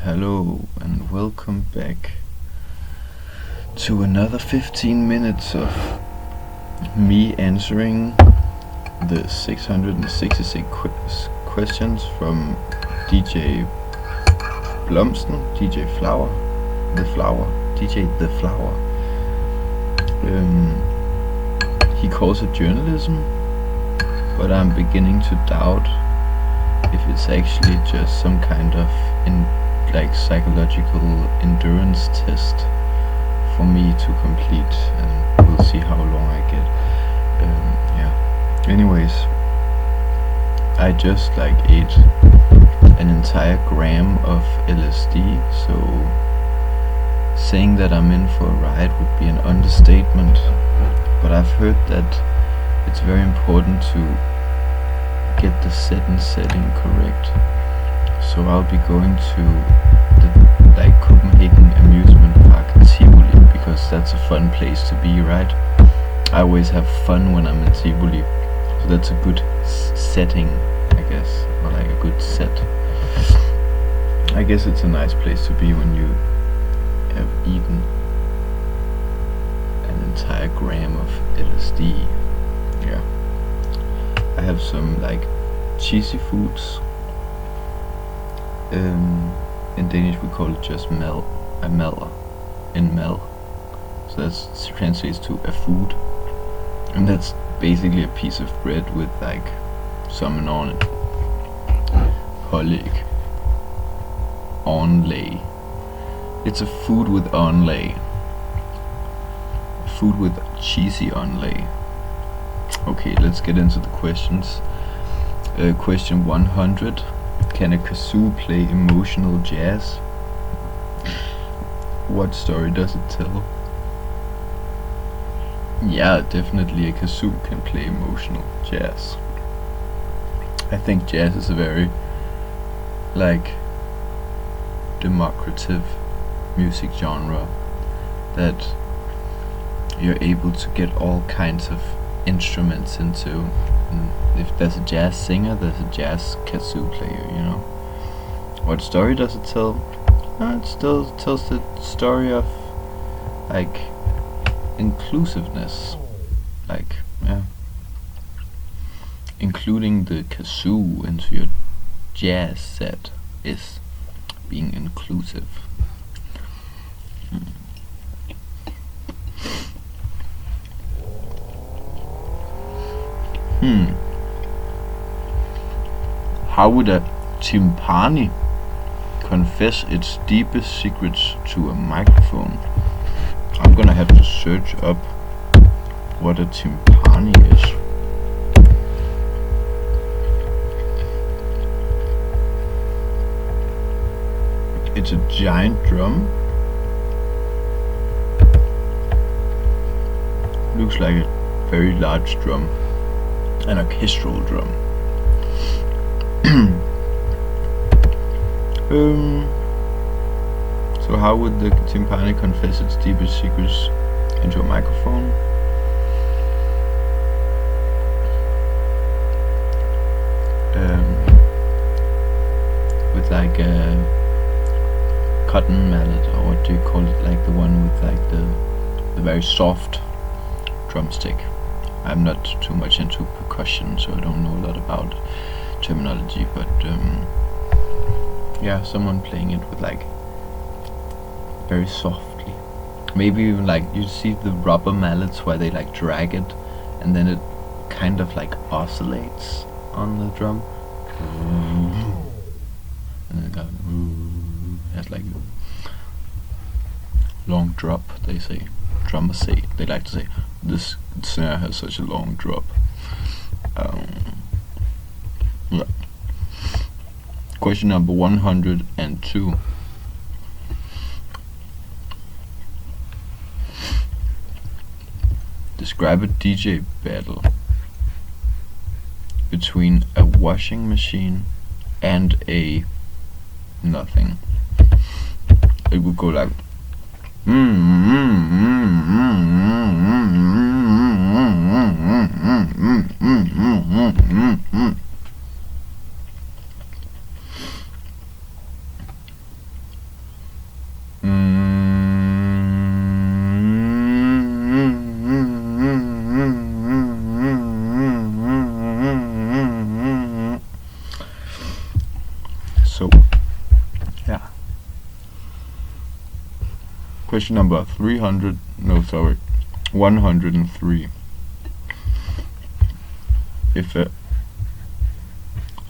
Hello and welcome back to another 15 minutes of me answering the 666 questions from DJ Blomsten, DJ Flower, DJ The Flower. He calls it journalism, but I'm beginning to doubt if it's actually just some kind of psychological endurance test for me to complete, and we'll see how long I get. Anyways, I just ate an entire gram of LSD, so saying that I'm in for a ride would be an understatement. But I've heard that it's very important to get the setting correct. So I'll be going to the Copenhagen amusement park Tivoli, because that's a fun place to be, right? I always have fun when I'm in Tivoli, so that's a good setting, I guess, or a good set. I guess it's a nice place to be when you have eaten an entire gram of LSD. Yeah, I have some cheesy foods. In Danish we call it just mel, so that translates to a food, and that's basically a piece of bread with something on it. Pålæg, onlay. It's a food with onlay. Food with cheesy onlay. Okay, let's get into the questions. Question 100. Can a kazoo play emotional jazz? What story does it tell? Yeah, definitely a kazoo can play emotional jazz. I think jazz is a very democrative music genre that you're able to get all kinds of instruments into. And if there's a jazz singer, there's a jazz kazoo player, What story does it tell? It still tells the story of inclusiveness, including the kazoo into your jazz set is being inclusive. How would a timpani confess its deepest secrets to a microphone? I'm gonna have to search up what a timpani is. It's a giant drum. Looks like a very large drum, an orchestral drum. So how would the timpani confess its deepest secrets into a microphone? With a cotton mallet, or what do you call it? The one with the very soft drumstick. I'm not too much into percussion, so I don't know a lot about terminology, but someone playing it with very softly. Maybe even you see the rubber mallets where they drag it, and then it kind of oscillates on the drum. And it has a long drop, they say. Drummers say, they like to say, this snare has such a long drop. Question number 102. Describe a DJ battle between a washing machine and a nothing. It would go So, yeah. Question number 103. If a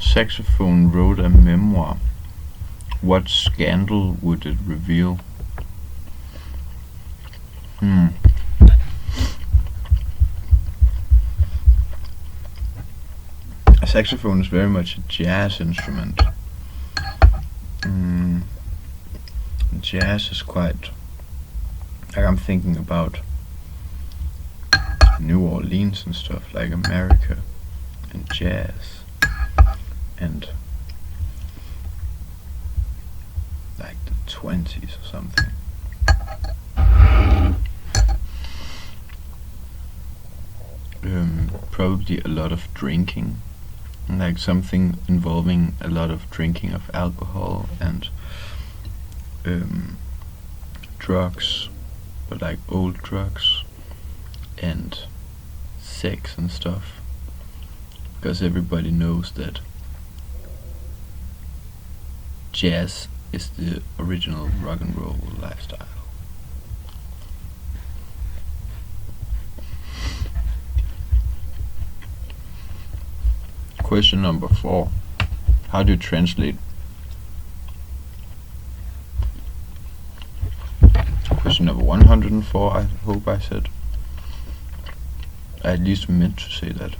saxophone wrote a memoir, what scandal would it reveal? A saxophone is very much a jazz instrument. Jazz is quite, like, I'm thinking about New Orleans and stuff, like America and jazz and like the 20s or something. Probably a lot of drinking, like something involving a lot of drinking of alcohol and drugs, but like old drugs and sex and stuff, because everybody knows that jazz is the original rock and roll lifestyle. Question number 4. How do you translate? Question number 104, I hope I said. I at least meant to say that.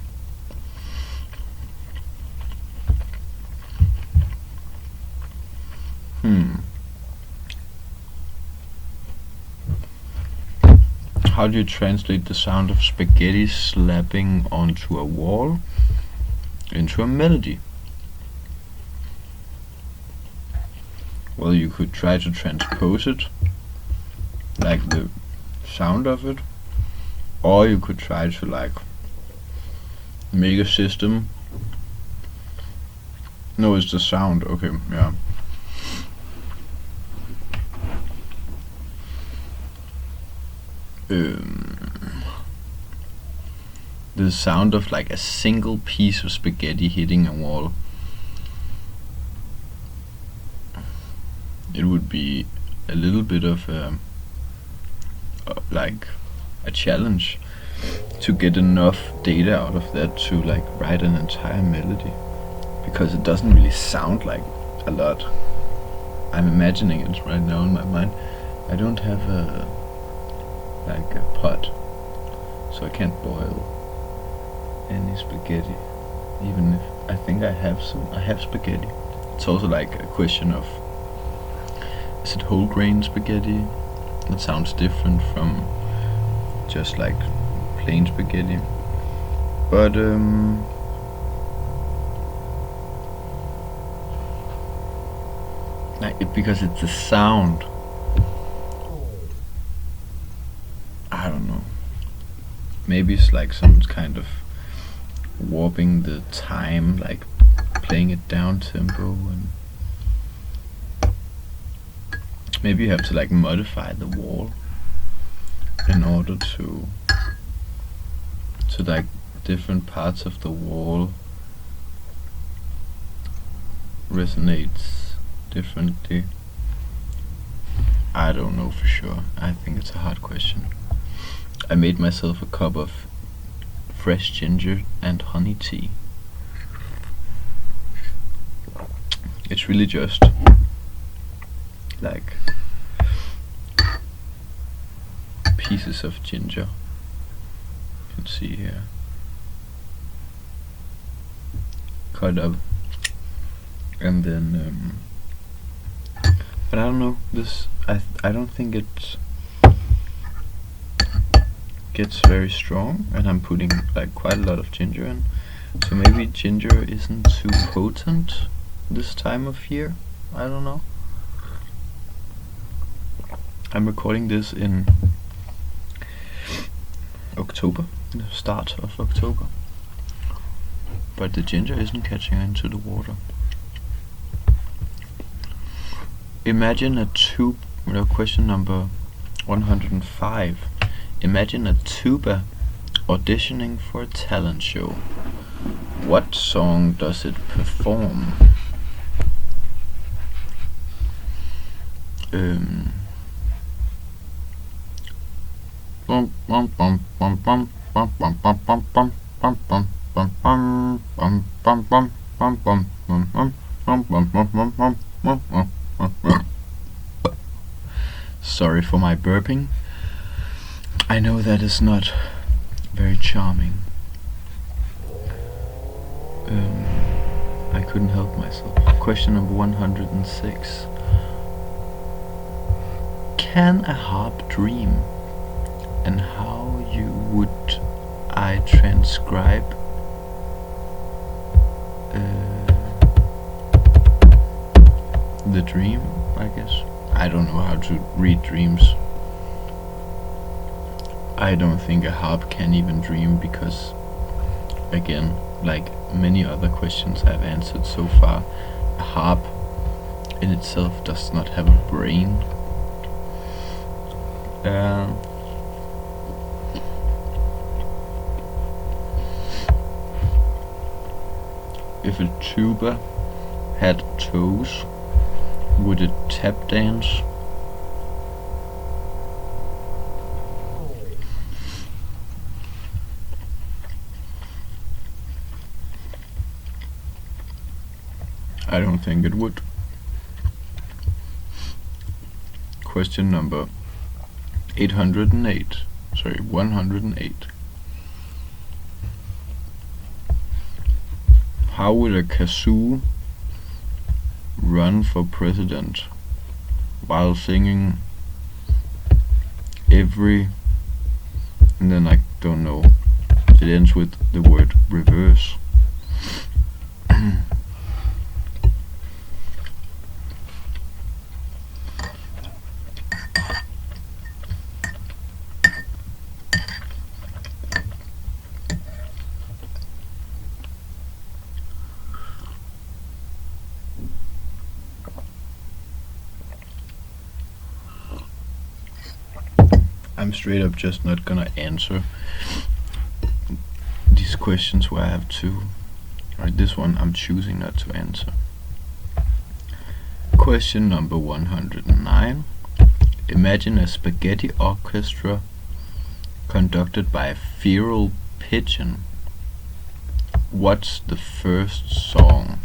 How do you translate the sound of spaghetti slapping onto a wall into a melody? Well, you could try to transpose it, like the sound of it, or you could try to like make a system. No, it's the sound. Okay, yeah. The sound of like a single piece of spaghetti hitting a wall. It would be a little bit of like a challenge to get enough data out of that to like write an entire melody, because it doesn't really sound like a lot. I'm imagining it right now in my mind. I don't have a pot, so I can't boil any spaghetti, even if I think I have some. I have spaghetti. It's also like a question of, is it whole grain spaghetti? It sounds different from just like plain spaghetti, but because it's a sound. I don't know. Maybe it's like some kind of warping the time, like playing it down tempo, and maybe you have to like modify the wall in order to like different parts of the wall resonates differently. I don't know for sure. I think it's a hard question. I made myself a cup of fresh ginger and honey tea. It's really just like pieces of ginger. You can see here, cut up, and then but I don't know, this I don't think it gets very strong, and I'm putting like quite a lot of ginger in, so maybe ginger isn't too potent this time of year. I don't know. I'm recording this in October, the start of October, but the ginger isn't catching into the water. Imagine a Well, question number 105. Imagine a tuba auditioning for a talent show. What song does it perform? Sorry for my burping. I know that is not very charming. I couldn't help myself. Question number 106. Can a harp dream? And how would I transcribe the dream, I guess? I don't know how to read dreams. I don't think a harp can even dream because, again, like many other questions I've answered so far, a harp in itself does not have a brain. If a tuba had toes, would it tap dance? I don't think it would. Question number 108. How will a kazoo run for president while singing every, and then I don't know, it ends with the word reverse. I'm straight up just not gonna answer these questions where I have to, or this one I'm choosing not to answer. Question number 109. Imagine a spaghetti orchestra conducted by a feral pigeon. What's the first song?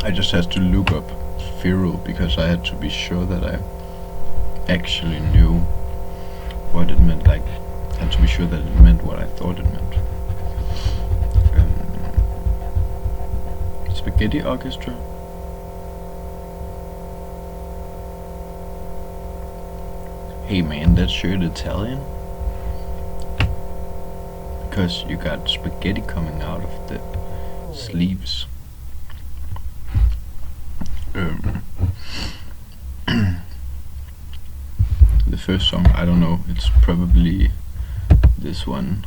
I just had to look up feral because I had to be sure that I actually knew what it meant. Like, I had to be sure that it meant what I thought it meant. Spaghetti orchestra? Hey man, that shirt Italian? Because you got spaghetti coming out of the sleeves. The first song, I don't know, it's probably this one.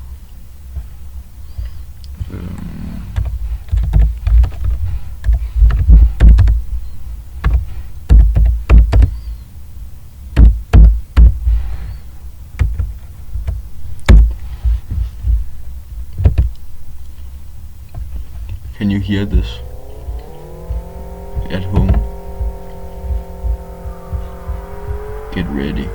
Can you hear this at home? Get ready.